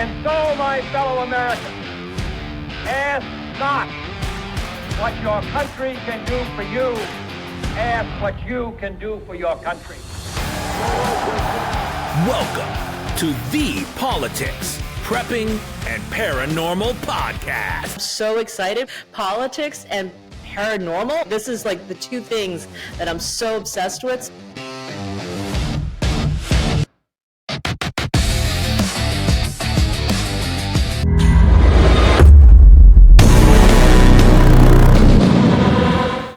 And so, my fellow Americans, ask not what your country can do for you. Ask what you can do for your country. Welcome to the Politics, Prepping, and Paranormal Podcast. I'm so excited. Politics and paranormal. This is like the two things that I'm so obsessed with.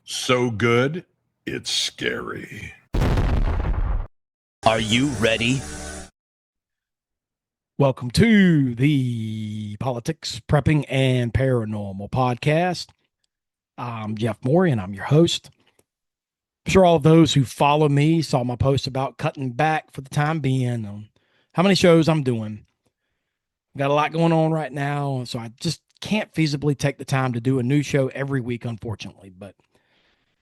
So good, it's scary. Are you ready? Welcome to the Politics, Prepping, and Paranormal Podcast. I'm Jeff Morey, and I'm your host. I'm sure all of those who follow me saw my post about cutting back for the time being on how many shows I'm doing. I've got a lot going on right now, so I just can't feasibly take the time to do a new show every week, unfortunately. But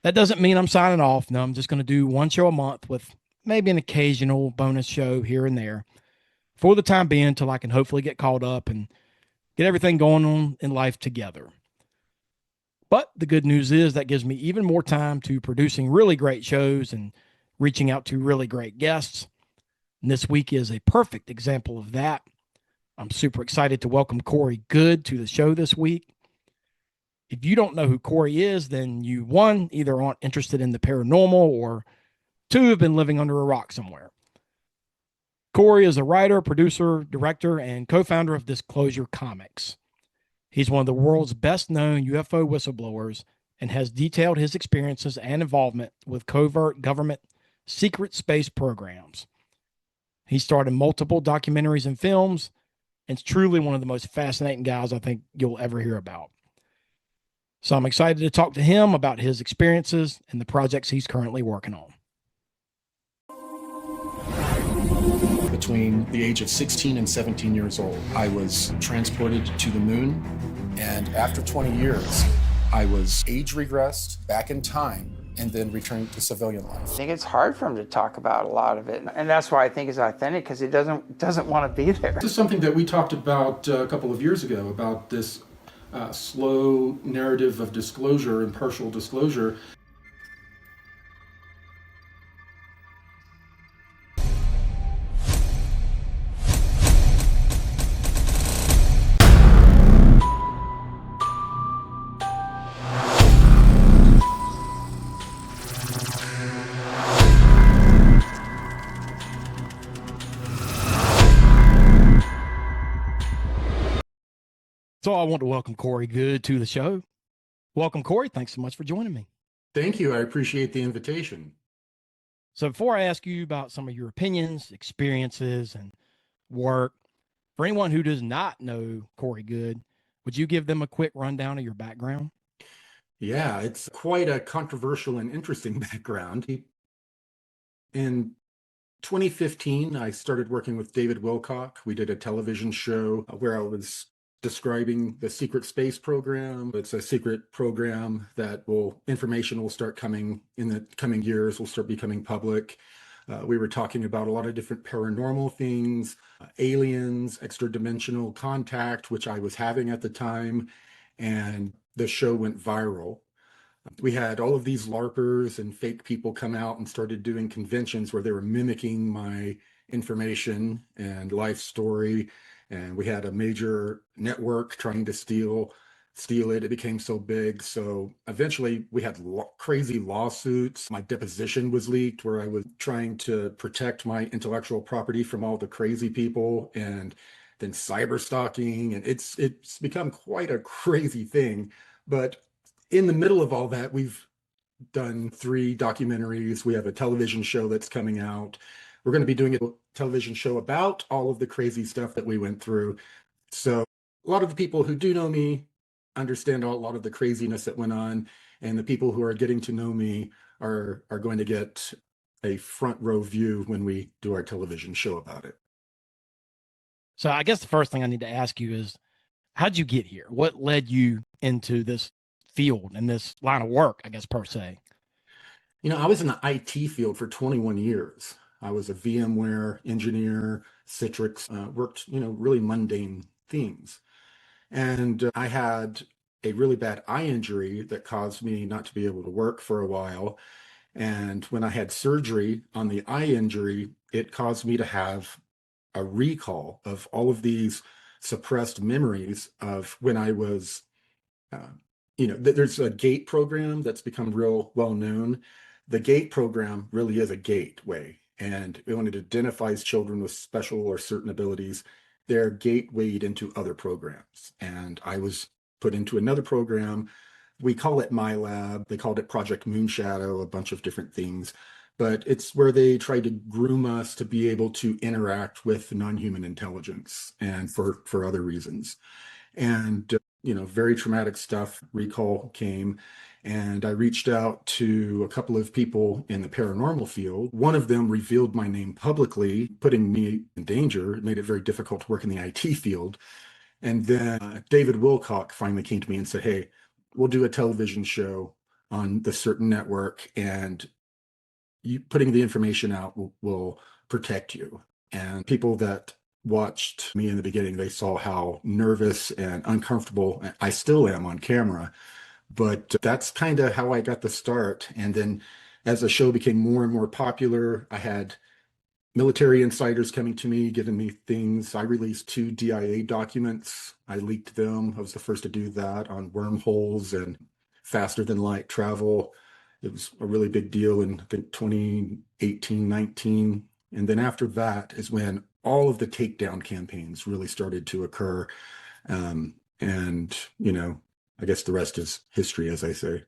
that doesn't mean I'm signing off. No, I'm just going to do one show a month with maybe an occasional bonus show here and there for the time being until I can hopefully get caught up and get everything going on in life together. But the good news is that gives me even more time to producing really great shows and reaching out to really great guests. And this week is a perfect example of that. I'm super excited to welcome Corey Goode to the show this week. If you don't know who Corey is, then you, one, either aren't interested in the paranormal, or two, have been living under a rock somewhere. Corey is a writer, producer, director, and co-founder of Disclosure Comics. He's one of the world's best-known UFO whistleblowers and has detailed his experiences and involvement with covert government secret space programs. He starred in multiple documentaries and films, and is truly one of the most fascinating guys I think you'll ever hear about. So I'm excited to talk to him about his experiences and the projects he's currently working on. Between the age of 16 and 17 years old, I was transported to the moon. And after 20 years, I was age regressed back in time and then returned to civilian life. I think it's hard for him to talk about a lot of it. And that's why I think it's authentic, because he doesn't want to be there. This is something that we talked about a couple of years ago, about this slow narrative of disclosure and partial disclosure. So I want to welcome Corey Goode to the show. Welcome, Corey. Thanks so much for joining me. Thank you. I appreciate the invitation. So before I ask you about some of your opinions, experiences, and work, for anyone who does not know Corey Goode, would you give them a quick rundown of your background? Yeah, it's quite a controversial and interesting background. In 2015, I started working with David Wilcock. We did a television show where I was describing the secret space program. It's a secret program that information will start coming in the coming years, will start becoming public. We were talking about a lot of different paranormal things, aliens, extra-dimensional contact, which I was having at the time, and the show went viral. We had all of these LARPers and fake people come out and started doing conventions where they were mimicking my information and life story. And we had a major network trying to steal it. It became so big. So eventually we had crazy lawsuits. My deposition was leaked where I was trying to protect my intellectual property from all the crazy people, and then cyber stalking. And it's become quite a crazy thing. But in the middle of all that, we've done 3 documentaries. We have a television show that's coming out. We're going to be doing a television show about all of the crazy stuff that we went through. So a lot of the people who do know me understand a lot of the craziness that went on, and the people who are getting to know me are going to get a front row view when we do our television show about it. So I guess the first thing I need to ask you is, how'd you get here? What led you into this field and this line of work, I guess, per se? I was in the IT field for 21 years. I was a VMware engineer, Citrix, worked, really mundane things. And I had a really bad eye injury that caused me not to be able to work for a while. And when I had surgery on the eye injury, it caused me to have a recall of all of these suppressed memories of when I was, there's a GATE program that's become real well known. The GATE program really is a gateway, and when it identifies children with special or certain abilities, they're gatewayed into other programs. And I was put into another program. We call it MILAB. They called it Project Moonshadow, a bunch of different things. But it's where they try to groom us to be able to interact with non-human intelligence and for other reasons. And, very traumatic stuff. Recall came, and I reached out to a couple of people in the paranormal field. One of them revealed my name publicly, putting me in danger. It made it very difficult to work in the IT field. And then David Wilcock finally came to me and said, hey, we'll do a television show on the certain network, and you putting the information out will protect you. And people that watched me in the beginning, they saw how nervous and uncomfortable I still am on camera. But that's kind of how I got the start. And then as the show became more and more popular, I had military insiders coming to me, giving me things. I released 2 DIA documents. I leaked them. I was the first to do that on wormholes and faster than light travel. It was a really big deal in, I think, 2018, 19. And then after that is when all of the takedown campaigns really started to occur. I guess the rest is history, as I say.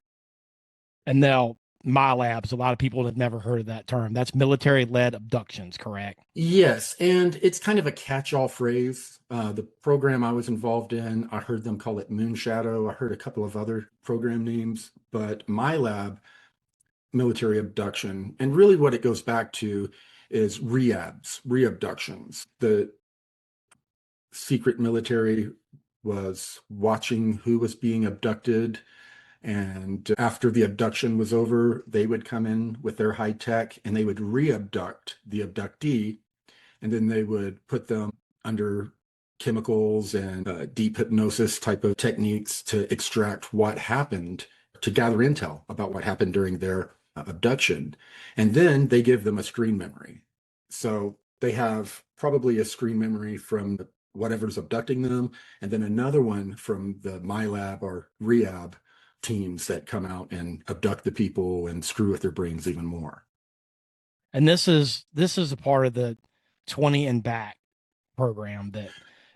And now MILABs, a lot of people have never heard of that term. That's military-led abductions, correct? Yes, and it's kind of a catch-all phrase. The program I was involved in, I heard them call it Moonshadow. I heard a couple of other program names, but MILAB, military abduction, and really what it goes back to is reabductions. The secret military was watching who was being abducted, and after the abduction was over, they would come in with their high tech and they would reabduct the abductee, and then they would put them under chemicals and deep hypnosis type of techniques to extract what happened, to gather intel about what happened during their abduction. And then they give them a screen memory. So they have probably a screen memory from whatever's abducting them, and then another one from the MILAB or Rehab teams that come out and abduct the people and screw with their brains even more. And this is a part of the 20 and back program that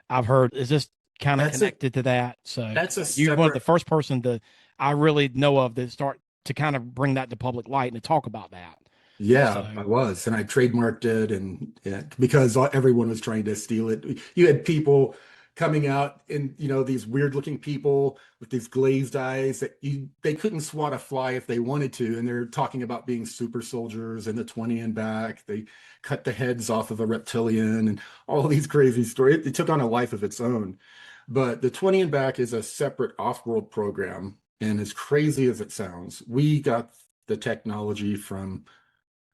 I've heard. Is this kind of connected to that? So you're one of the first person that I really know of that start to kind of bring that to public light and to talk about that. Yeah, So, I was, and I trademarked it, and because everyone was trying to steal it. You had people coming out in, these weird looking people with these glazed eyes that they couldn't swat a fly if they wanted to, and they're talking about being super soldiers and the 20 and back. They cut the heads off of a reptilian and all these crazy stories. It took on a life of its own. But the 20 and back is a separate off-world program, and as crazy as it sounds, we got the technology from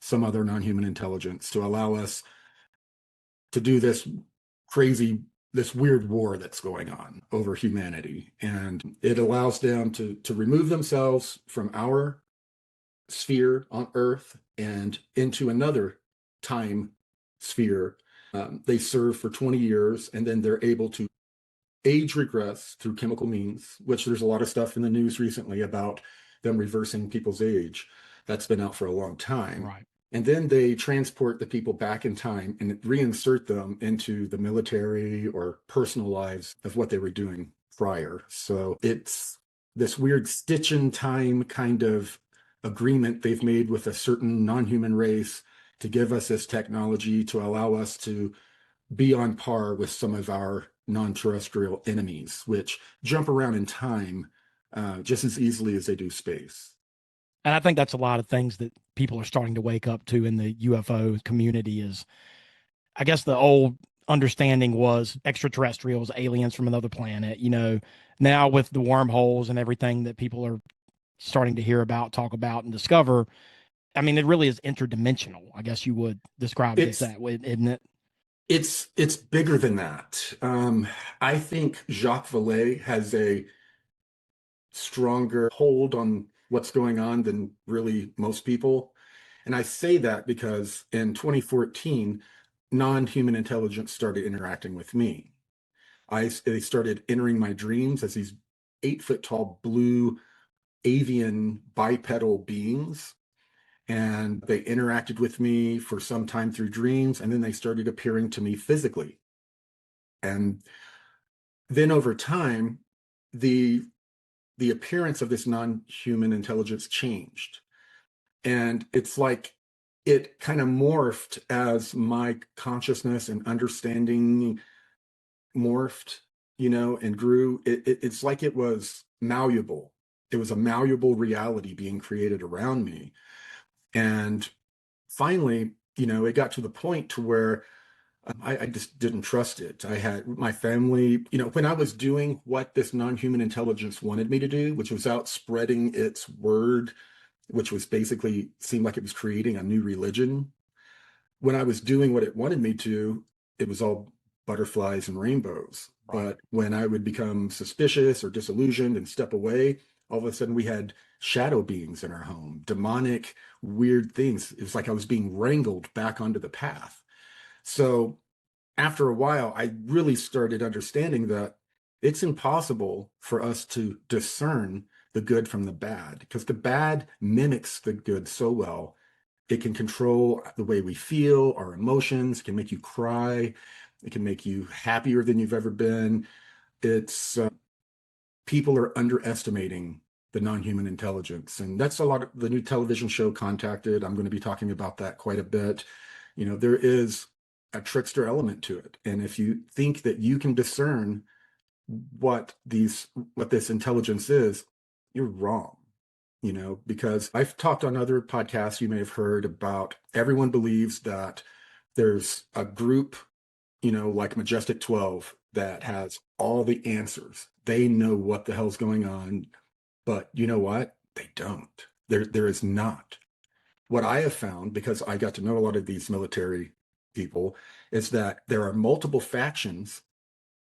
some other non-human intelligence to allow us to do this weird war that's going on over humanity. And it allows them to remove themselves from our sphere on Earth and into another time sphere. They serve for 20 years, and then they're able to age regress through chemical means, which there's a lot of stuff in the news recently about them reversing people's age. That's been out for a long time. right. And then they transport the people back in time and reinsert them into the military or personal lives of what they were doing prior. So it's this weird stitch in time kind of agreement they've made with a certain non-human race to give us this technology to allow us to be on par with some of our non-terrestrial enemies, which jump around in time just as easily as they do space. And I think that's a lot of things that people are starting to wake up to in the UFO community is, I guess the old understanding was extraterrestrials, aliens from another planet, now with the wormholes and everything that people are starting to hear about, talk about, and discover, I mean, it really is interdimensional. I guess you would describe it as that way, isn't it? It's bigger than that. I think Jacques Vallée has a stronger hold on what's going on than really most people. And I say that because in 2014, non-human intelligence started interacting with me. They started entering my dreams as these 8-foot tall blue avian bipedal beings. And they interacted with me for some time through dreams, and then they started appearing to me physically. And then over time, the appearance of this non-human intelligence changed. And it's like it kind of morphed as my consciousness and understanding morphed, and grew. It's like it was malleable. It was a malleable reality being created around me. And finally, it got to the point to where I just didn't trust it. I had my family, when I was doing what this non-human intelligence wanted me to do, which was out spreading its word, which was basically seemed like it was creating a new religion. When I was doing what it wanted me to, it was all butterflies and rainbows. But when I would become suspicious or disillusioned and step away, all of a sudden we had shadow beings in our home, demonic, weird things. It was like I was being wrangled back onto the path. So after a while, I really started understanding that it's impossible for us to discern the good from the bad, because the bad mimics the good so well. It can control the way we feel, our emotions, it can make you cry, it can make you happier than you've ever been. It's people are underestimating the non-human intelligence. And that's a lot of the new television show Contacted. I'm going to be talking about that quite a bit. There is a trickster element to it. And if you think that you can discern what this intelligence is, you're wrong. Because I've talked on other podcasts you may have heard about, everyone believes that there's a group, like Majestic 12, that has all the answers. They know what the hell's going on, but you know what? They don't. There is not. What I have found, because I got to know a lot of these military people, is that there are multiple factions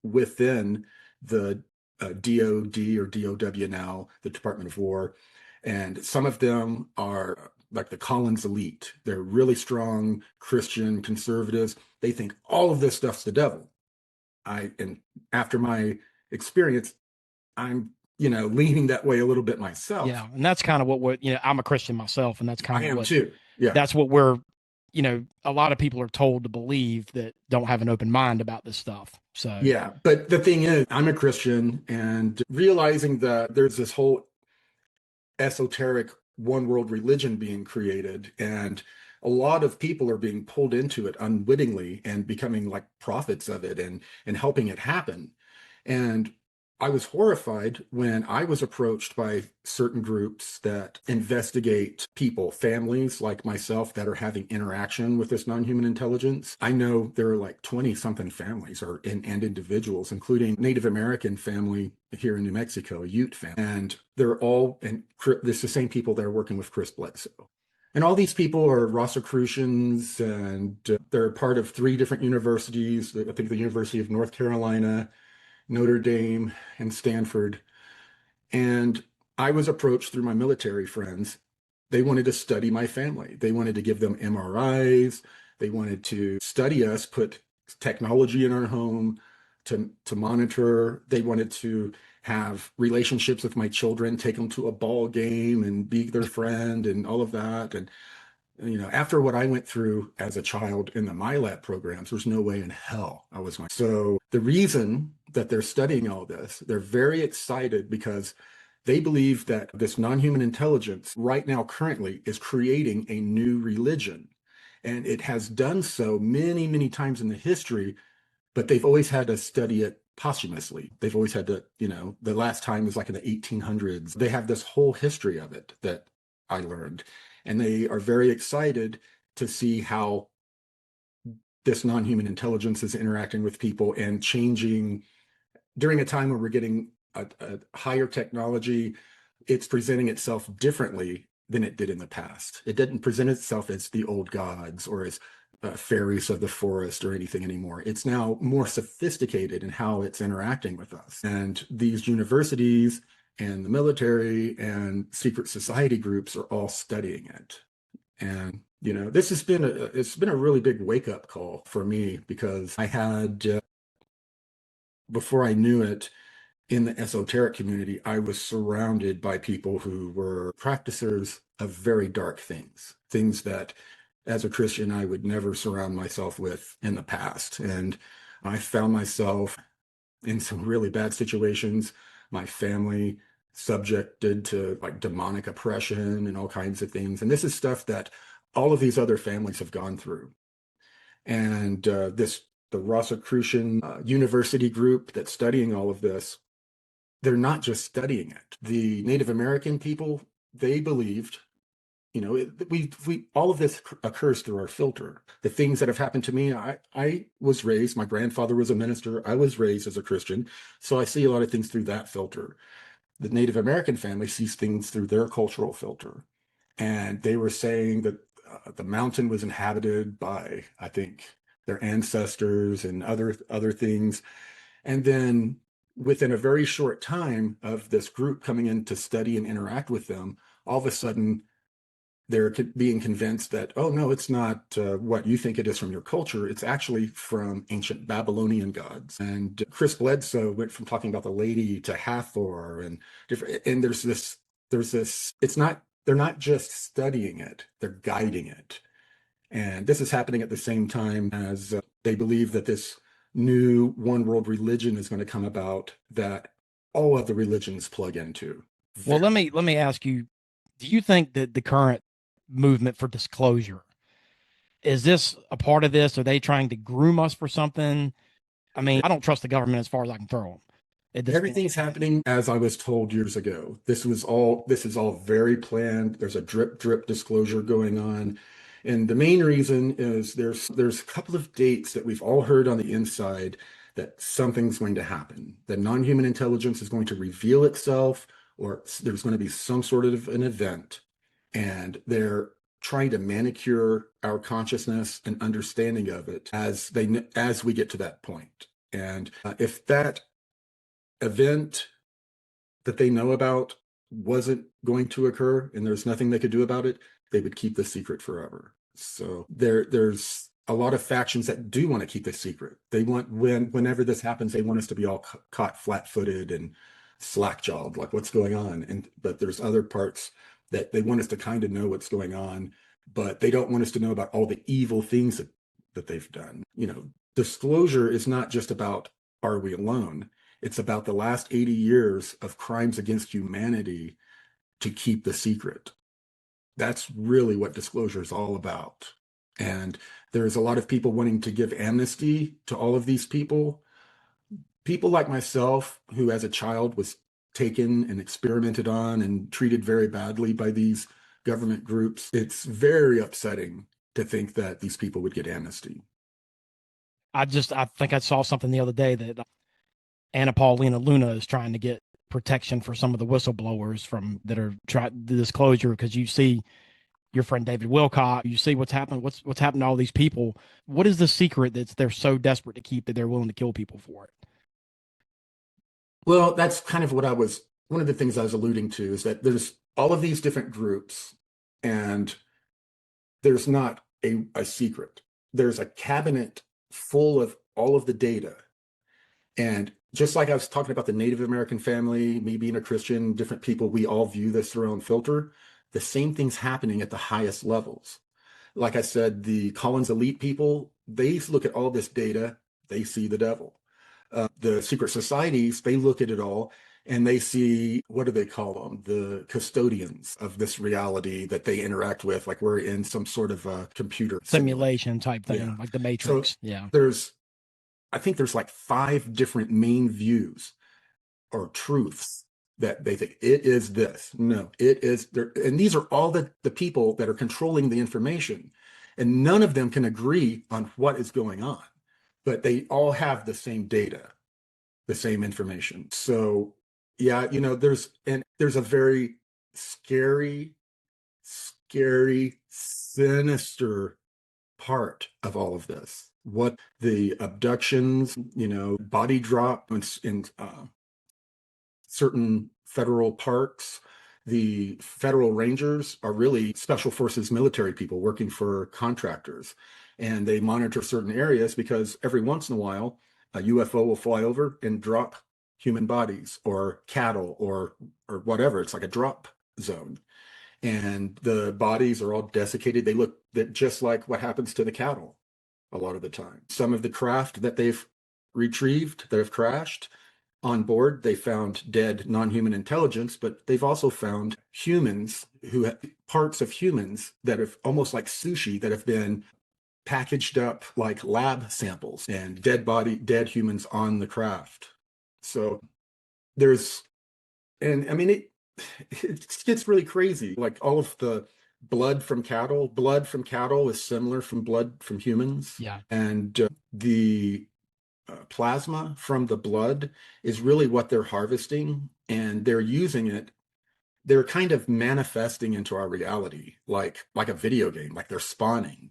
within the DOD or DOW now, the Department of War. And some of them are like the Collins elite. They're really strong Christian conservatives. They think all of this stuff's the devil. And after my experience, I'm, leaning that way a little bit myself. Yeah. And that's kind of what I'm a Christian myself, and that's kind I of am what, too. Yeah. that's what we're, a lot of people are told to believe that don't have an open mind about this stuff. So, yeah. But the thing is, I'm a Christian, and realizing that there's this whole esoteric one world religion being created, and a lot of people are being pulled into it unwittingly and becoming like prophets of it and helping it happen. And I was horrified when I was approached by certain groups that investigate people, families like myself, that are having interaction with this non-human intelligence. I know there are like 20-something families and individuals, including Native American family here in New Mexico, a Ute family. And they're all, and it's the same people that are working with Chris Bledsoe. And all these people are Rosicrucians, and they're part of 3 different universities. I think the University of North Carolina, Notre Dame, and Stanford. And I was approached through my military friends. They wanted to study my family. They wanted to give them MRIs. They wanted to study us, put technology in our home to monitor. They wanted to have relationships with my children, take them to a ball game and be their friend and all of that. And after what I went through as a child in the MILAB programs, there's no way in hell I was going. So the reason that they're studying all this, they're very excited because they believe that this non-human intelligence right now currently is creating a new religion. And it has done so many, many times in the history, but they've always had to study it posthumously. They've always had to, the last time was like in the 1800s. They have this whole history of it that I learned. And they are very excited to see how this non-human intelligence is interacting with people and changing during a time when we're getting a higher technology. It's presenting itself differently than it did in the past. It didn't present itself as the old gods or as fairies of the forest or anything anymore. It's now more sophisticated in how it's interacting with us. And these universities and the military and secret society groups are all studying it. And this has been it's been a really big wake-up call for me, because I had before I knew it, in the esoteric community, I was surrounded by people who were practicers of very dark things that as a Christian I would never surround myself with in the past. And I found myself in some really bad situations, my family subjected to like demonic oppression and all kinds of things. And this is stuff that all of these other families have gone through. And the Rosicrucian University group that's studying all of this, they're not just studying it. The Native American people, they believed, we all of this occurs through our filter. The things that have happened to me, I was raised, my grandfather was a minister, I was raised as a Christian, so I see a lot of things through that filter. The Native American family sees things through their cultural filter. And they were saying that the mountain was inhabited by, I think, their ancestors and other things. And then within a very short time of this group coming in to study and interact with them, all of a sudden they're being convinced that, oh no, it's not what you think it is from your culture. It's actually from ancient Babylonian gods. And Chris Bledsoe went from talking about the lady to Hathor and different. And there's this. It's not. They're not just studying it; they're guiding it. And this is happening at the same time as they believe that this new one world religion is going to come about that all other religions plug into. Well, let me ask you, do you think that the current movement for disclosure, is this a part of this? Are they trying to groom us for something? I mean, I don't trust the government as far as I can throw them. Everything's happening as I was told years ago. This is all very planned. There's a drip disclosure going on. And the main reason is there's a couple of dates that we've all heard on the inside that something's going to happen, that non-human intelligence is going to reveal itself, or there's going to be some sort of an event. And they're trying to manicure our consciousness and understanding of it as we get to that point. And if that event that they know about wasn't going to occur and there's nothing they could do about it, they would keep the secret forever. So there's a lot of factions that do want to keep this secret. They want, whenever this happens, they want us to be all caught flat-footed and slack-jawed, like what's going on. But there's other parts that they want us to kind of know what's going on, but they don't want us to know about all the evil things that they've done. Disclosure is not just about, are we alone? It's about the last 80 years of crimes against humanity to keep the secret. That's really what disclosure is all about. And there's a lot of people wanting to give amnesty to all of these people. People like myself, who as a child was taken and experimented on and treated very badly by these government groups. It's very upsetting to think that these people would get amnesty. I think I saw something the other day that Anna Paulina Luna is trying to get protection for some of the whistleblowers that are trying the disclosure, because you see your friend David Wilcock, you see what's happened to all these people. What is the secret that they're so desperate to keep that they're willing to kill people for it? Well, that's kind of one of the things I was alluding to, is that there's all of these different groups and there's not a secret. There's a cabinet full of all of the data. And just like I was talking about the Native American family, me being a Christian, different people, we all view this through our own filter. The same thing's happening at the highest levels. Like I said, the Collins elite people, they look at all this data, they see the devil. The secret societies, they look at it all and they see, what do they call them? The custodians of this reality that they interact with, like we're in some sort of a computer simulation type thing, like the Matrix. So yeah. I think there's like 5 different main views or truths that they think it is this. No, it is there. And these are all the people that are controlling the information, and none of them can agree on what is going on, but they all have the same data, the same information. So yeah, there's a very scary scary, sinister part of all of this. What the abductions, body drop in certain federal parks. The federal rangers are really special forces military people working for contractors, and they monitor certain areas because every once in a while a UFO will fly over and drop human bodies or cattle or whatever. It's like a drop zone, and the bodies are all desiccated. They look just like what happens to the cattle a lot of the time. Some of the craft that they've retrieved that have crashed, on board, they found dead non-human intelligence, but they've also found humans parts of humans that have almost like sushi that have been packaged up like lab samples, and dead humans on the craft. So it gets really crazy. Like all of the blood from cattle is similar from blood from humans. Yeah. And the plasma from the blood is really what they're harvesting, and they're using it. They're kind of manifesting into our reality, like a video game, like they're spawning.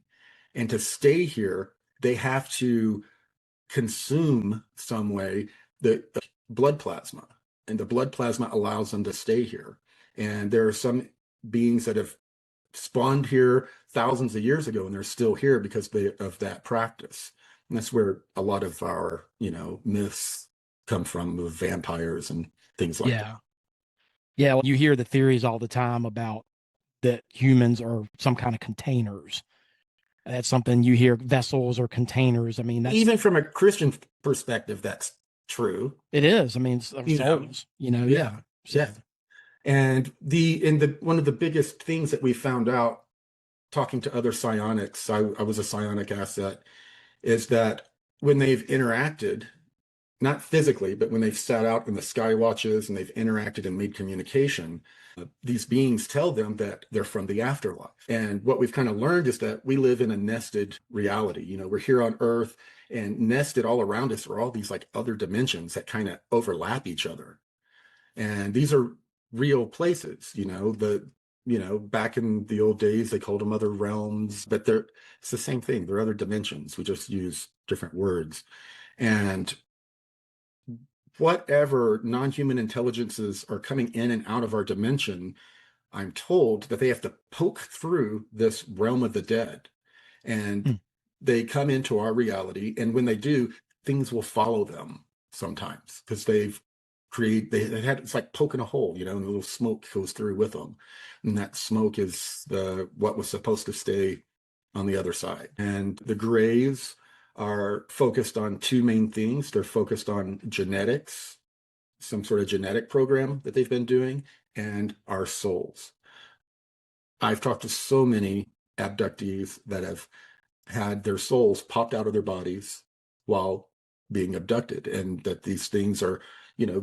And to stay here, they have to consume some way the blood plasma, and the blood plasma allows them to stay here. And there are some beings that have spawned here thousands of years ago, and they're still here because of that practice. And that's where a lot of our, myths come from, with vampires and things like that. Yeah. Well, you hear the theories all the time about that humans are some kind of containers. That's something you hear, vessels or containers. I mean, that's, even from a Christian perspective, that's true. it is. I mean, it's souls, Yeah. Yeah. And one of the biggest things that we found out talking to other psionics, I was a psionic asset, is that when they've interacted, not physically, but when they've sat out in the sky watches and they've interacted and made communication, these beings tell them that they're from the afterlife. And what we've kind of learned is that we live in a nested reality. We're here on Earth, and nested all around us are all these like other dimensions that kind of overlap each other. And these are real places, back in the old days, they called them other realms, but it's the same thing. They're other dimensions. We just use different words. And whatever non-human intelligences are coming in and out of our dimension, I'm told that they have to poke through this realm of the dead, and they come into our reality. And when they do, things will follow them sometimes, because it's like poking a hole, and a little smoke goes through with them. And that smoke is what was supposed to stay on the other side. And the grays are focused on two main things. They're focused on genetics, some sort of genetic program that they've been doing, and our souls. I've talked to so many abductees that have had their souls popped out of their bodies while being abducted, and that these things are,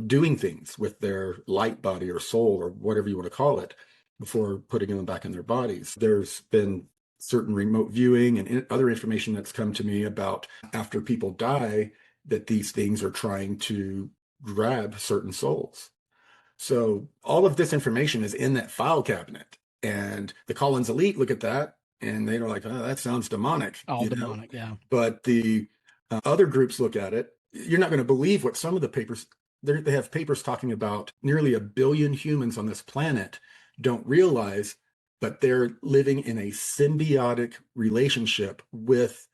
doing things with their light body or soul or whatever you want to call it before putting them back in their bodies. There's been certain remote viewing and other information that's come to me about after people die, that these things are trying to grab certain souls. So all of this information is in that file cabinet, and the Collins elite look at that and they're like, oh, that sounds demonic. All demonic, yeah. But the other groups look at it. You're not going to believe what some of the papers, they have papers talking about nearly 1 billion humans on this planet don't realize, but they're living in a symbiotic relationship with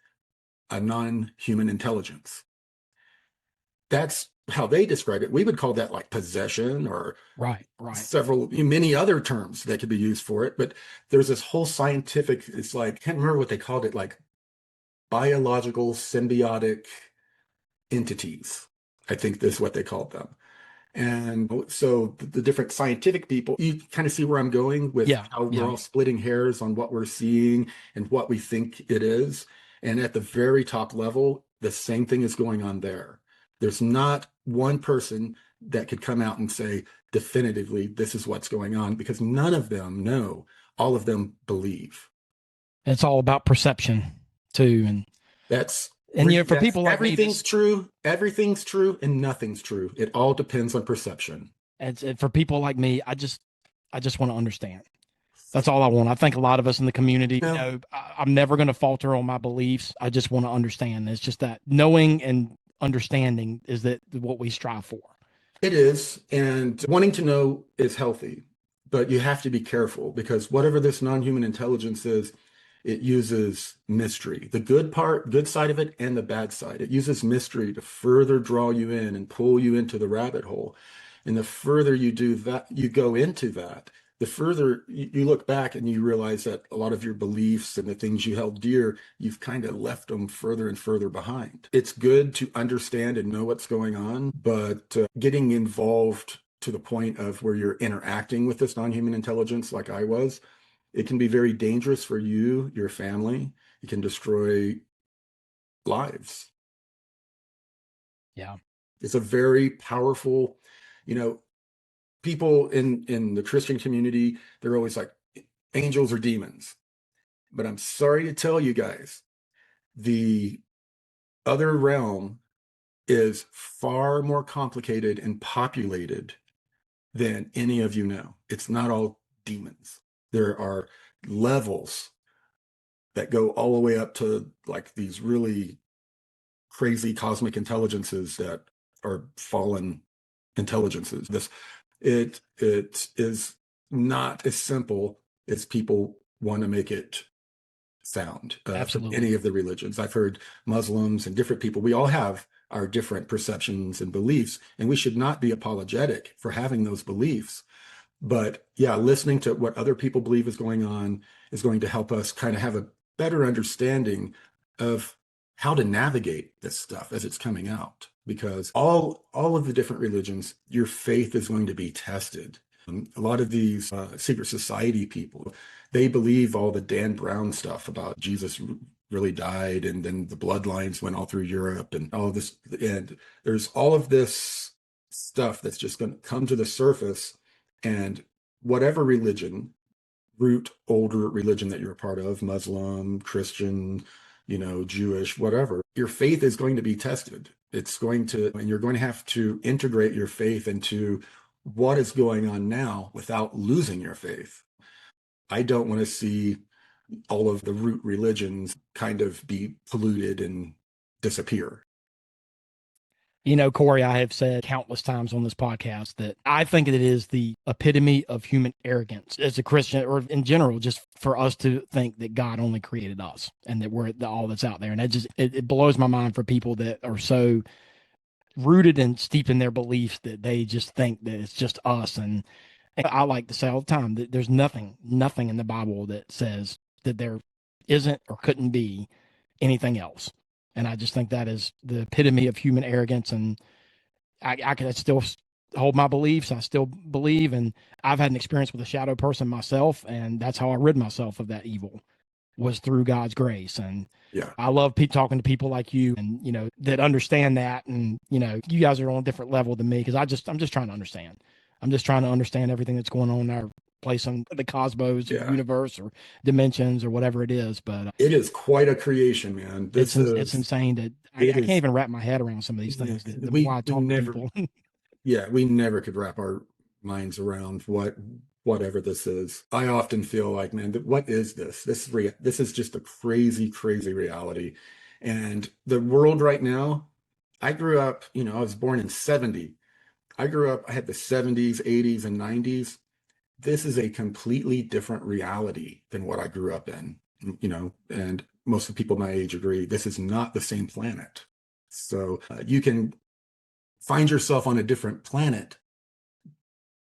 a non-human intelligence. That's how they describe it. We would call that like possession, or many other terms that could be used for it. But there's this whole scientific, it's like, I can't remember what they called it, like biological symbiotic entities. I think that's what they called them. And so the different scientific people, you kind of see where I'm going with how we're all splitting hairs on what we're seeing and what we think it is. And at the very top level, the same thing is going on there. There's not one person that could come out and say definitively, this is what's going on, because none of them know. All of them believe. It's all about perception too. And for people like everything's true, and nothing's true. It all depends on perception. And for people like me, I just want to understand. That's all I want. I think a lot of us in the community, Yeah. I'm never going to falter on my beliefs. I just want to understand. It's just that knowing and understanding is that what we strive for. It is. And wanting to know is healthy, but you have to be careful because whatever this non-human intelligence is, it uses mystery, the good side of it and the bad side. It uses mystery to further draw you in and pull you into the rabbit hole. And the further you do that, you go into that, the further you look back and you realize that a lot of your beliefs and the things you held dear, you've kind of left them further and further behind. It's good to understand and know what's going on, but getting involved to the point of where you're interacting with this non-human intelligence like I was, it can be very dangerous for you, your family. It can destroy lives. Yeah. It's a very powerful, people in the Christian community, they're always like angels or demons. But I'm sorry to tell you guys, the other realm is far more complicated and populated than any of you know. It's not all demons. There are levels that go all the way up to like these really crazy cosmic intelligences that are fallen intelligences. It is not as simple as people want to make it sound. From Absolutely. any of the religions. I've heard Muslims and different people. We all have our different perceptions and beliefs, and we should not be apologetic for having those beliefs. But yeah, listening to what other people believe is going on is going to help us kind of have a better understanding of how to navigate this stuff as it's coming out. Because all of the different religions, your faith is going to be tested. A lot of these secret society people, they believe all the Dan Brown stuff about Jesus really died, and then the bloodlines went all through Europe and all of this. And there's all of this stuff that's just going to come to the surface. And whatever religion, older religion that you're a part of, Muslim, Christian, Jewish, whatever, your faith is going to be tested. And you're going to have to integrate your faith into what is going on now without losing your faith. I don't want to see all of the root religions kind of be polluted and disappear. Corey, I have said countless times on this podcast that I think it is the epitome of human arrogance as a Christian, or in general, just for us to think that God only created us and that we're all that's out there. And it blows my mind for people that are so rooted and steeped in their beliefs that they just think that it's just us. And I like to say all the time that there's nothing in the Bible that says that there isn't or couldn't be anything else. And I just think that is the epitome of human arrogance. And I can still hold my beliefs. I still believe. And I've had an experience with a shadow person myself. And that's how I rid myself of that evil, was through God's grace. And yeah, I love talking to people like you and, that understand that. And, you guys are on a different level than me because I'm just trying to understand. I'm just trying to understand everything that's going on in our place on the cosmos, or universe, or dimensions, or whatever it is. But it is quite a creation, man. It's insane that I can't even wrap my head around some of these things. We never could wrap our minds around whatever this is. I often feel like, man, what is this? This is just a crazy, crazy reality. And the world right now, I grew up, I was born in 70. I grew up, I had the 70s, 80s, and 90s. This is a completely different reality than what I grew up in, and most of the people my age agree, this is not the same planet. So you can find yourself on a different planet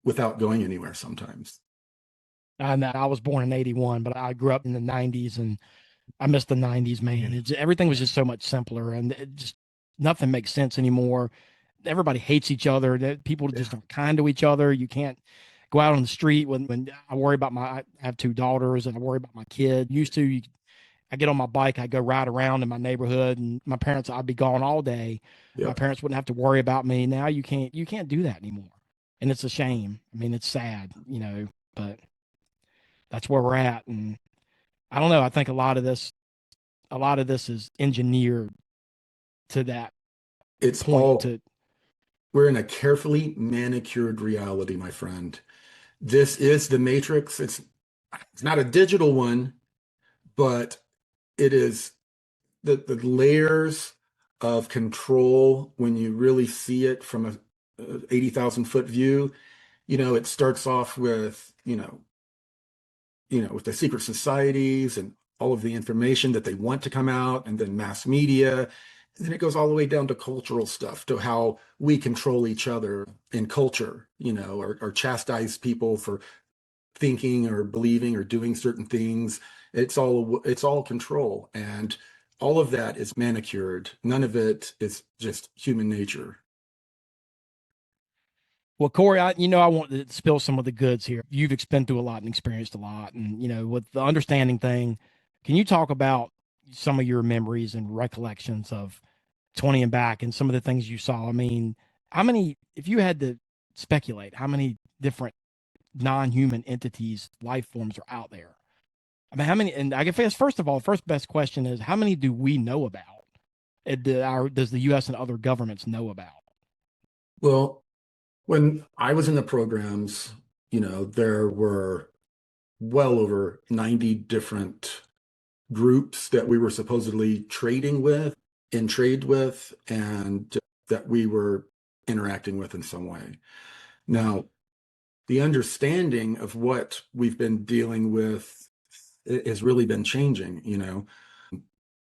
without going anywhere sometimes. And I was born in 81, but I grew up in the 90s, and I miss the 90s, man. Everything was just so much simpler, and nothing makes sense anymore. Everybody hates each other. People just aren't kind to each other. You can't go out on the street when I worry about I have 2 daughters, and I worry about my kid. I get on my bike, I go ride around in my neighborhood, and my parents, I'd be gone all day. Yeah. My parents wouldn't have to worry about me. Now you can't do that anymore. And it's a shame. I mean, it's sad, but that's where we're at. And I don't know. I think a lot of this is engineered to that. It's we're in a carefully manicured reality, my friend. This is the Matrix. It's not a digital one, but it is the layers of control when you really see it from a 80,000 foot view. It starts off with, with the secret societies and all of the information that they want to come out, and then mass media. And then it goes all the way down to cultural stuff, to how we control each other in culture, or chastise people for thinking or believing or doing certain things. It's all control, and all of that is manicured. None of it is just human nature. Well, Corey, I want to spill some of the goods here. You've been through a lot and experienced a lot, and with the understanding thing, can you talk about some of your memories and recollections of 20 and back and some of the things you saw? I mean, if you had to speculate, how many different non-human entities, life forms are out there? I mean, how many? And I guess first of all, first best question is, how many do we know about? Does the U.S. and other governments know about? Well, when I was in the programs, there were well over 90 different groups that we were supposedly trading with, in trade with, and that we were interacting with in some way. Now, the understanding of what we've been dealing with has really been changing,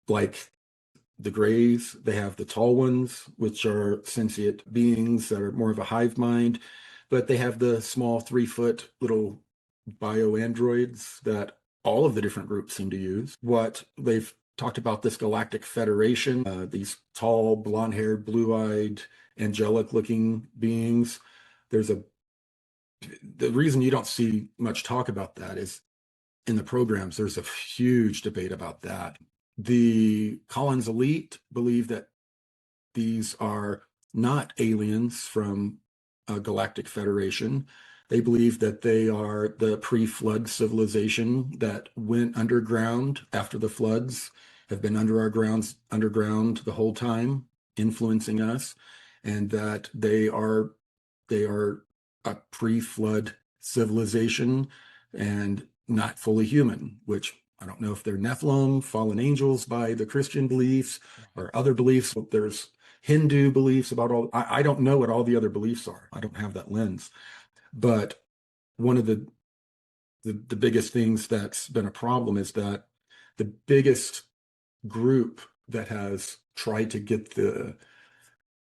like the grays, they have the tall ones, which are sentient beings that are more of a hive mind, but they have the small 3-foot little bio androids that all of the different groups seem to use. What they've talked about, this galactic federation, these tall, blonde-haired, blue-eyed, angelic-looking beings. The reason you don't see much talk about that is in the programs, there's a huge debate about that. The Collins elite believe that these are not aliens from a galactic federation. They believe that they are the pre-flood civilization that went underground after the floods, have been underground the whole time, influencing us, and that they are a pre-flood civilization and not fully human, which I don't know if they're Nephilim, fallen angels by the Christian beliefs, or other beliefs. There's Hindu beliefs about all. I don't know what all the other beliefs are. I don't have that lens. But one of the biggest things that's been a problem is that the biggest group that has tried to get the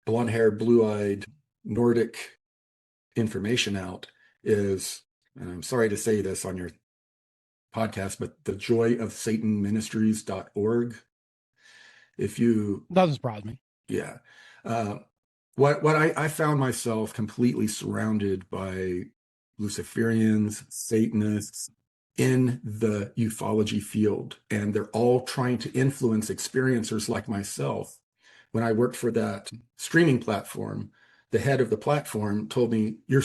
blonde-haired, blue-eyed Nordic information out is, and I'm sorry to say this on your podcast, but the joyofsatanministries.org. If you Doesn't surprise me. Yeah. What I found myself completely surrounded by Luciferians, Satanists in the ufology field, and they're all trying to influence experiencers like myself. When I worked for that streaming platform, the head of the platform told me, you're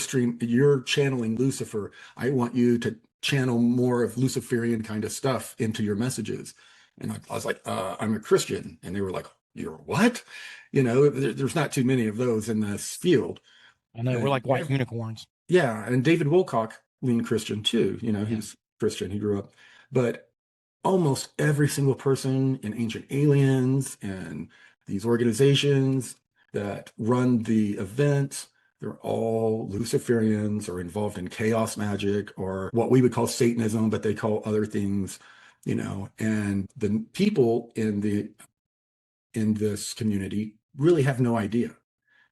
channeling Lucifer. I want you to channel more of Luciferian kind of stuff into your messages. And I was like, I'm a Christian. And they were like, you're what? There's not too many of those in this field. I know, we're like white unicorns. Yeah. And David Wilcock leaned Christian too. He was Christian, he grew up. But almost every single person in Ancient Aliens and these organizations that run the events, they're all Luciferians or involved in chaos magic or what we would call Satanism, but they call other things, and the people in this community really have no idea.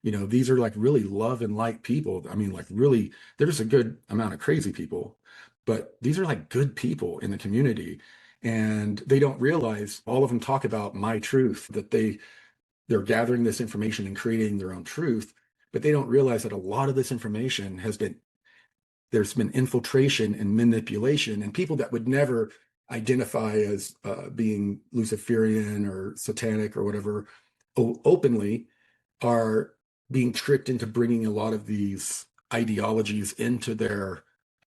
These are like really love and light people. I mean, like really, there's a good amount of crazy people, but these are like good people in the community. And they don't realize, all of them talk about my truth, that they're gathering this information and creating their own truth, but they don't realize that a lot of this information there's been infiltration and manipulation, and people that would never identify as being Luciferian or satanic or whatever openly are being tricked into bringing a lot of these ideologies into their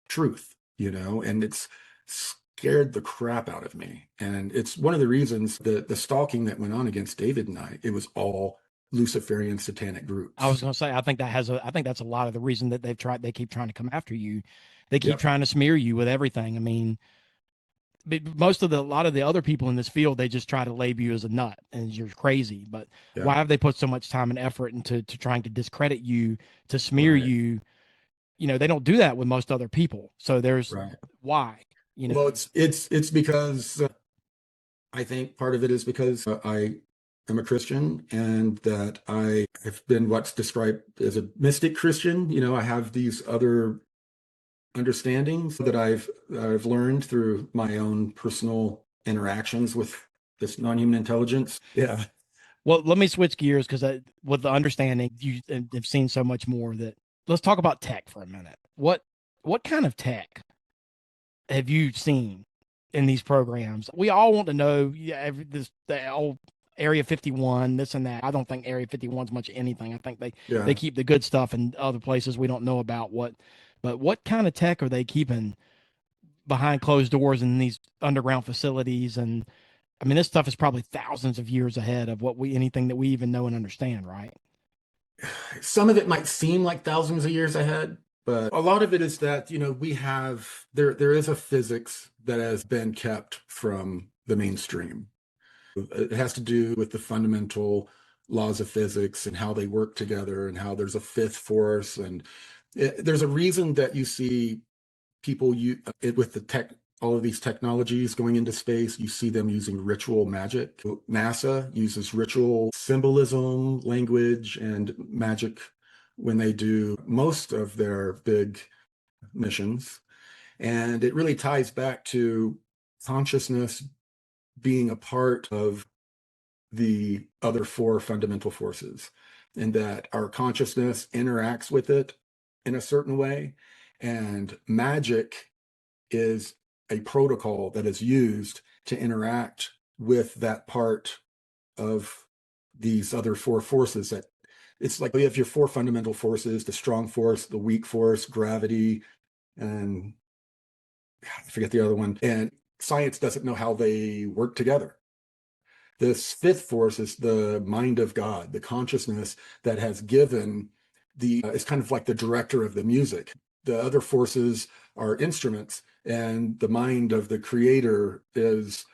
truth, and it's scared the crap out of me. And it's one of the reasons the stalking that went on against David and I, it was all Luciferian satanic groups. I was going to say, I think that's a lot of the reason that they keep trying to come after you, They keep Yep. trying to smear you with everything. I mean, a lot of the other people in this field, they just try to label you as a nut and you're crazy. But Yeah. why have they put so much time and effort into trying to discredit you, to smear Right. you? You know, they don't do that with most other people. So there's Right. why, you know. Well, it's because I think part of it is because I am a Christian and that I have been what's described as a mystic Christian. You know, I have these other understandings that I've learned through my own personal interactions with this non-human intelligence. Yeah. Well, let me switch gears because with the understanding you have seen so much more that let's talk about tech for a minute. What kind of tech have you seen in these programs? We all want to know, yeah, the old Area 51, this and that. I don't think Area 51 is much of anything. I think they keep the good stuff in other places we don't know about. But what kind of tech are they keeping behind closed doors in these underground facilities? And I mean, this stuff is probably thousands of years ahead of anything that we even know and understand, right? Some of it might seem like thousands of years ahead, but a lot of it is that, you know, there is a physics that has been kept from the mainstream. It has to do with the fundamental laws of physics and how they work together and how there's a fifth force. And there's a reason that you see people with all of these technologies going into space, you see them using ritual magic. NASA uses ritual symbolism, language, and magic when they do most of their big missions. And it really ties back to consciousness being a part of the other four fundamental forces, and that our consciousness interacts with it in a certain way. And magic is a protocol that is used to interact with that part of these other four forces. That it's like you have your four fundamental forces: the strong force, the weak force, gravity, and I forget the other one. And science doesn't know how they work together. This fifth force is the mind of God, the consciousness that has given it's kind of like the director of the music. The other forces are instruments, and the mind of the creator is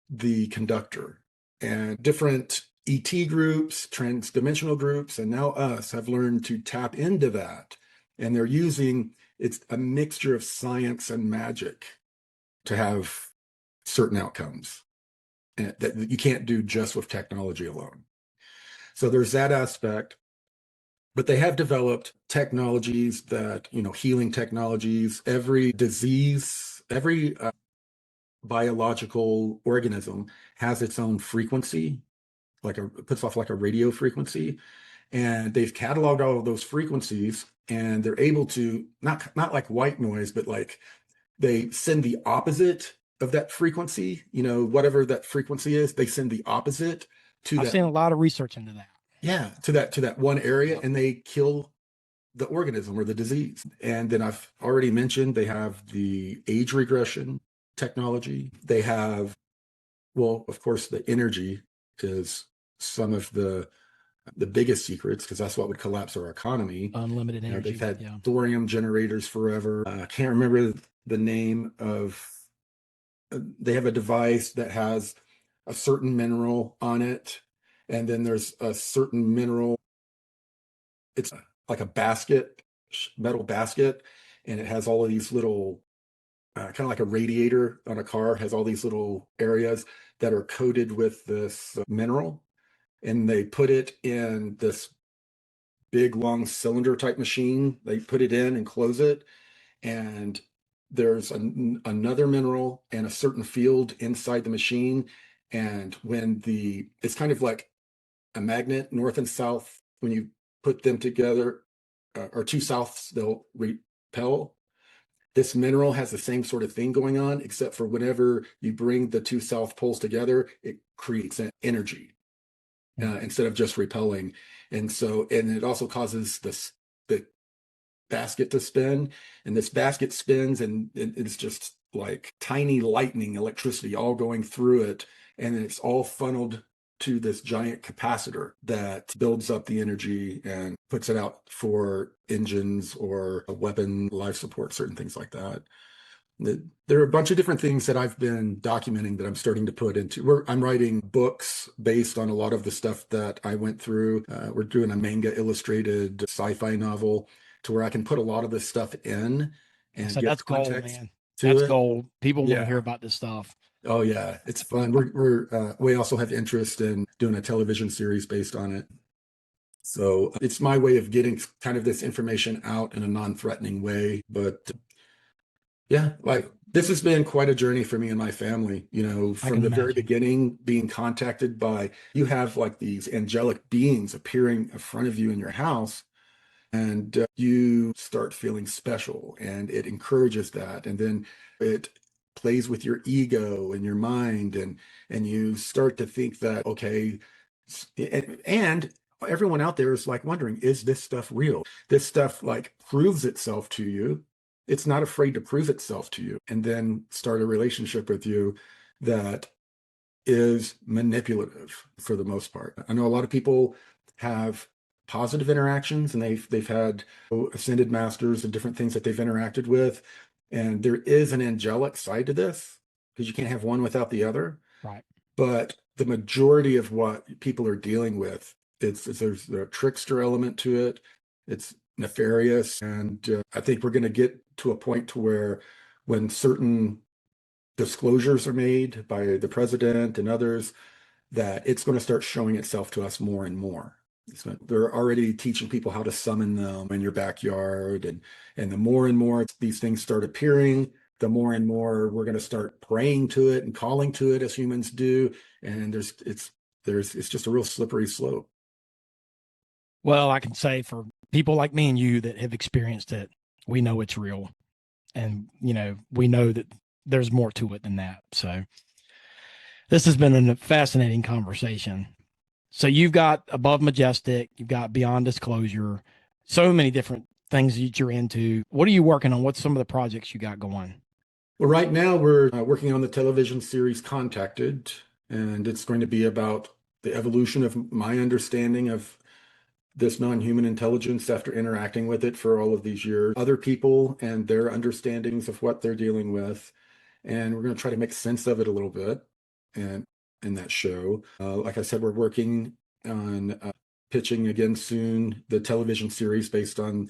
the conductor. And different ET groups, transdimensional groups, and now us have learned to tap into that. And it's a mixture of science and magic to have certain outcomes that you can't do just with technology alone. So there's that aspect. But they have developed technologies that, you know, healing technologies. Every disease, every biological organism has its own frequency, it puts off like a radio frequency. And they've cataloged all of those frequencies, and they're able to, not like white noise, but like they send the opposite of that frequency, you know, whatever that frequency is, they send the opposite to I've seen a lot of research into that. Yeah, to that one area, and they kill the organism or the disease. And then I've already mentioned they have the age regression technology. They have, well, of course, the energy is some of the biggest secrets, because that's what would collapse our economy. Unlimited You know, energy. they've had thorium generators forever. I can't remember the name of. They have a device that has a certain mineral on it, and then there's a certain mineral. It's like a basket, metal basket, and it has all of these little, kind of like a radiator on a car, has all these little areas that are coated with this mineral. And they put it in this big, long cylinder type machine. They put it in and close it. And there's another mineral and a certain field inside the machine. And it's kind of like a magnet, north and south. When you put them together, or two souths, they'll repel. This mineral has the same sort of thing going on, except for whenever you bring the two south poles together, it creates an energy instead of just repelling. And it also causes the basket to spin, and this basket spins, and it's just like tiny lightning electricity all going through it, and it's all funneled to this giant capacitor that builds up the energy and puts it out for engines or a weapon, life support, certain things like that. There are a bunch of different things that I've been documenting that I'm starting to put into. I'm writing books based on a lot of the stuff that I went through. We're doing a manga illustrated sci-fi novel to where I can put a lot of this stuff in and So get that's gold, context man. to That's it. gold. People want to Yeah. hear about this stuff. Oh yeah, it's fun. We also have interest in doing a television series based on it. So it's my way of getting kind of this information out in a non-threatening way. But yeah, like this has been quite a journey for me and my family, from the very beginning, being contacted by, you have like these angelic beings appearing in front of you in your house, and you start feeling special, and it encourages that. And then it plays with your ego and your mind, and you start to think that, okay, and everyone out there is like wondering, is this stuff real? This stuff like proves itself to you. It's not afraid to prove itself to you, and then start a relationship with you that is manipulative for the most part. I know a lot of people have positive interactions, and they've had ascended masters and different things that they've interacted with, and there is an angelic side to this, because you can't have one without the other. Right. But the majority of what people are dealing with, there's a trickster element to it. It's nefarious, and I think we're going to get to a point to where, when certain disclosures are made by the president and others, that it's going to start showing itself to us more and more. They're already teaching people how to summon them in your backyard, and the more and more these things start appearing, the more and more we're going to start praying to it and calling to it, as humans do, and it's just a real slippery slope. Well, I can say for people like me and you that have experienced it, we know it's real, and we know that there's more to it than that. So this has been a fascinating conversation. So you've got Above Majestic, you've got Beyond Disclosure, so many different things that you're into. What are you working on? What's some of the projects you got going? Well, right now we're working on the television series Contacted, and it's going to be about the evolution of my understanding of this non-human intelligence after interacting with it for all of these years, other people and their understandings of what they're dealing with. And we're going to try to make sense of it a little bit. And in that show, like I said, we're working on pitching again soon the television series based on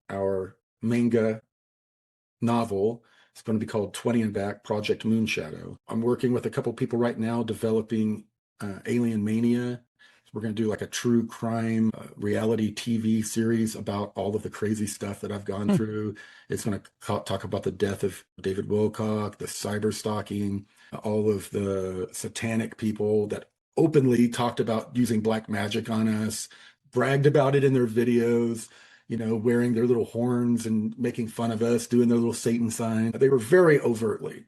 our manga novel. It's going to be called 20 and Back, Project Moonshadow. I'm working with a couple people right now developing Alien Mania. We're going to do like a true crime reality TV series about all of the crazy stuff that I've gone through. It's going to talk about the death of David Wilcock, the cyber stalking, all of the satanic people that openly talked about using black magic on us, bragged about it in their videos, wearing their little horns and making fun of us, doing their little Satan sign. They were very overtly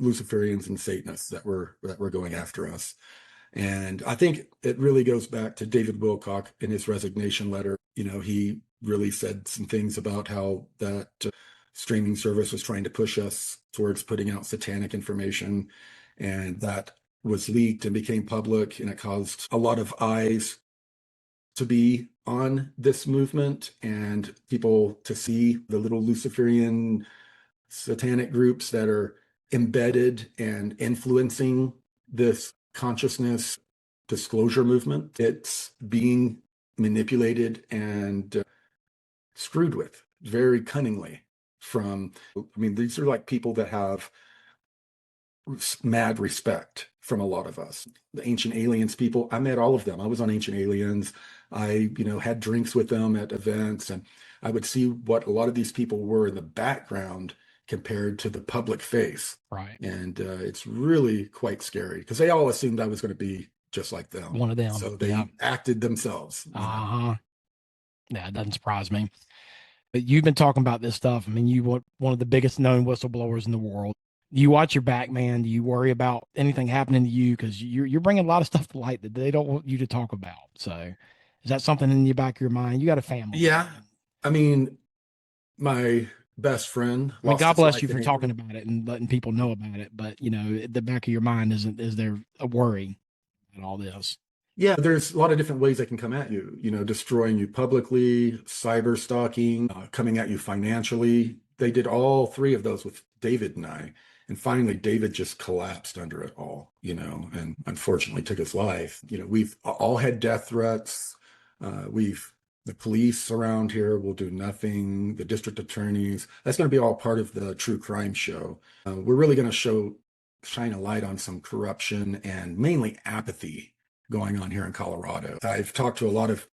Luciferians and Satanists that were going after us. And I think it really goes back to David Wilcock in his resignation letter. He really said some things about how that streaming service was trying to push us towards putting out satanic information, and that was leaked and became public, and it caused a lot of eyes to be on this movement and people to see the little Luciferian satanic groups that are embedded and influencing this consciousness disclosure movement. It's being manipulated and screwed with very cunningly these are like people that have mad respect from a lot of us. The Ancient Aliens people, I met all of them. I was on Ancient Aliens. I, had drinks with them at events, and I would see what a lot of these people were in the background compared to the public face. Right. And it's really quite scary because they all assumed I was going to be just like them. One of them. So they acted themselves. Yeah, it doesn't surprise me. But you've been talking about this stuff. You were one of the biggest known whistleblowers in the world. You watch your back, man. Do you worry about anything happening to you? Because you're bringing a lot of stuff to light that they don't want you to talk about. So is that something in the back of your mind? You got a family. Yeah. My best friend. God bless you for talking about it and letting people know about it. But, at the back of your mind, is there a worry? and all this. Yeah, there's a lot of different ways they can come at you, destroying you publicly, cyber stalking, coming at you financially. They did all three of those with David and I. And finally, David just collapsed under it all, and unfortunately took his life. We've all had death threats. The police around here will do nothing. The district attorneys, that's going to be all part of the true crime show. We're really going to shine a light on some corruption and mainly apathy going on here in Colorado. I've talked to a lot of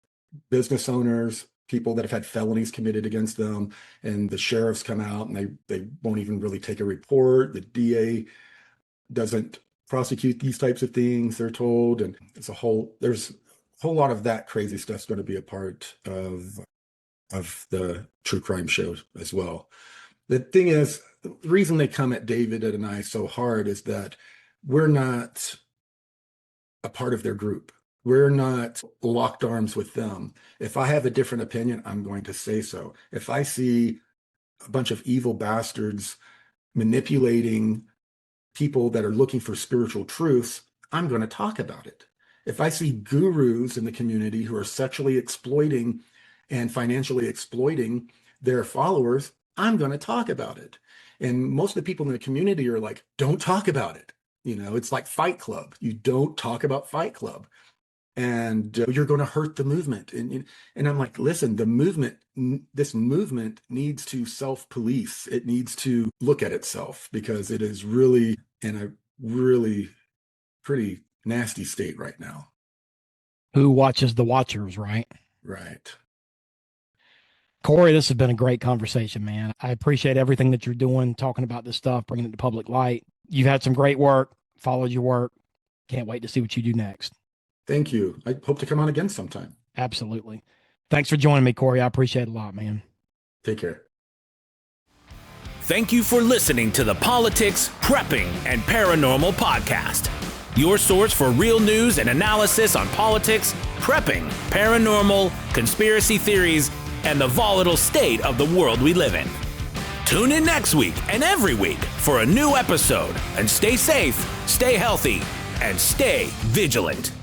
business owners, people that have had felonies committed against them, and the sheriffs come out and they won't even really take a report. The DA doesn't prosecute these types of things, they're told. And there's a whole lot of that crazy stuff's going to be a part of the true crime show as well. The thing is, the reason they come at David and I so hard is that we're not a part of their group. We're not locked arms with them. If I have a different opinion, I'm going to say so. If I see a bunch of evil bastards manipulating people that are looking for spiritual truths, I'm going to talk about it. If I see gurus in the community who are sexually exploiting and financially exploiting their followers, I'm going to talk about it. And most of the people in the community are like, don't talk about it. It's like Fight Club. You don't talk about Fight Club. And you're going to hurt the movement. And I'm like, listen, this movement needs to self-police. It needs to look at itself because it is really in a really pretty nasty state right now. Who watches the watchers, right? Right. Corey, this has been a great conversation, man. I appreciate everything that you're doing, talking about this stuff, bringing it to public light. You've had some great work, followed your work. Can't wait to see what you do next. Thank you. I hope to come on again sometime. Absolutely. Thanks for joining me, Corey. I appreciate it a lot, man. Take care. Thank you for listening to the Politics, Prepping, and Paranormal Podcast. Your source for real news and analysis on politics, prepping, paranormal, conspiracy theories, and the volatile state of the world we live in. Tune in next week and every week for a new episode. And stay safe, stay healthy, and stay vigilant.